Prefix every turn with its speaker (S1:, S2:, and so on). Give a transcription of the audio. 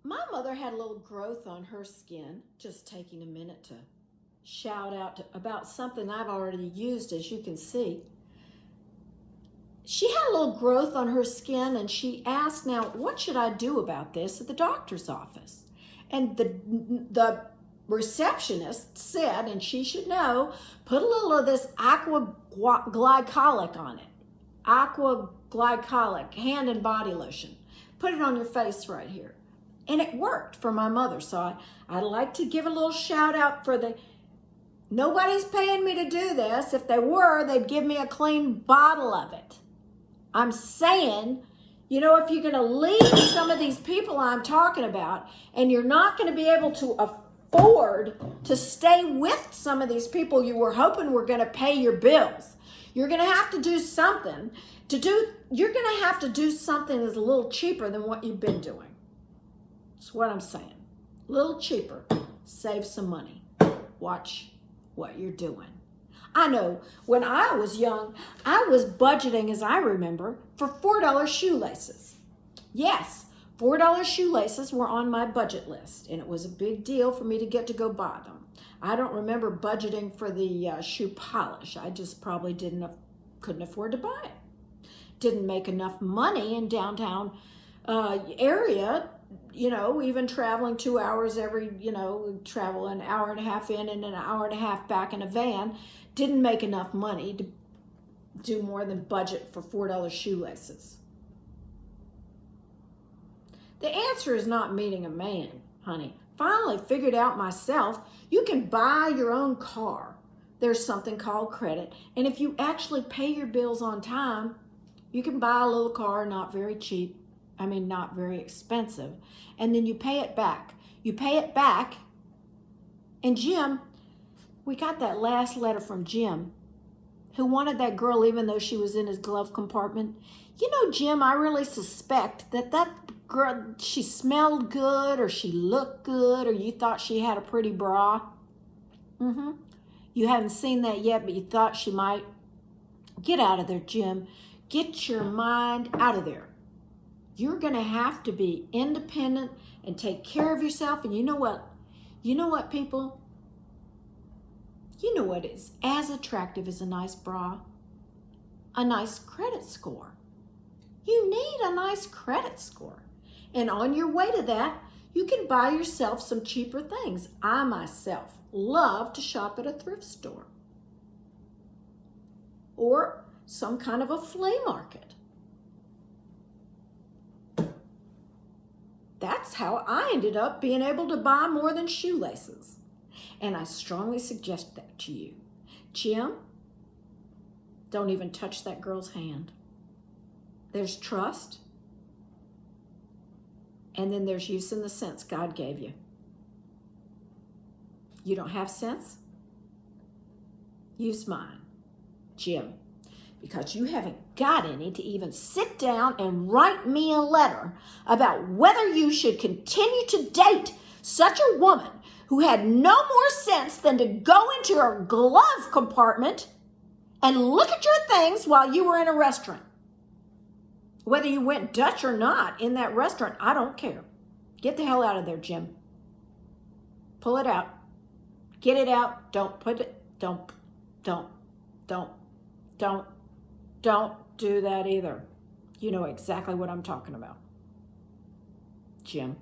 S1: My mother had a little growth on her skin, just taking a minute to shout out about something I've already used, as you can see. She had a little growth on her skin, and she asked, now, what should I do about this at the doctor's office? And the receptionist said, and she should know, put a little of this aqua glycolic on it. Aqua glycolic, hand and body lotion. Put it on your face right here. And it worked for my mother. So I'd like to give a little shout out for nobody's paying me to do this. If they were, they'd give me a clean bottle of it. I'm saying, you know, if you're going to leave some of these people I'm talking about, and you're not going to be able to afford to stay with some of these people you were hoping were going to pay your bills, you're going to have to do something you're going to have to do something that's a little cheaper than what you've been doing. That's what I'm saying. A little cheaper. Save some money. Watch what you're doing. I know when I was young, I was budgeting, as I remember, for $4 shoelaces. Yes, $4 shoelaces were on my budget list, and it was a big deal for me to get to go buy them. I don't remember budgeting for the shoe polish. I just probably couldn't afford to buy it. Didn't make enough money in downtown area, you know, even traveling 2 hours travel an hour and a half in and an hour and a half back in a van. Didn't make enough money to do more than budget for $4 shoelaces. The answer is not meeting a man, honey. Finally figured out myself, you can buy your own car. There's something called credit. And if you actually pay your bills on time, you can buy a little car, not very cheap. I mean, not very expensive. And then you pay it back. You pay it back. And Jim, we got that last letter from Jim, who wanted that girl even though she was in his glove compartment. You know, Jim, I really suspect that girl, she smelled good, or she looked good, or you thought she had a pretty bra. You hadn't seen that yet, but you thought she might. Get out of there, Jim. Get your mind out of there. You're going to have to be independent and take care of yourself. And you know what? You know what, people? You know what is as attractive as a nice bra? A nice credit score. You need a nice credit score. And on your way to that, you can buy yourself some cheaper things. I myself love to shop at a thrift store or some kind of a flea market. That's how I ended up being able to buy more than shoelaces. And I strongly suggest that to you. Jim, don't even touch that girl's hand. There's trust, and then there's using the sense God gave you. You don't have sense? Use mine, Jim, because you haven't got any to even sit down and write me a letter about whether you should continue to date such a woman who had no more sense than to go into her glove compartment and look at your things while you were in a restaurant. Whether you went Dutch or not in that restaurant, I don't care. Get the hell out of there, Jim. Pull it out. Get it out. Don't do that either. You know exactly what I'm talking about. Jim.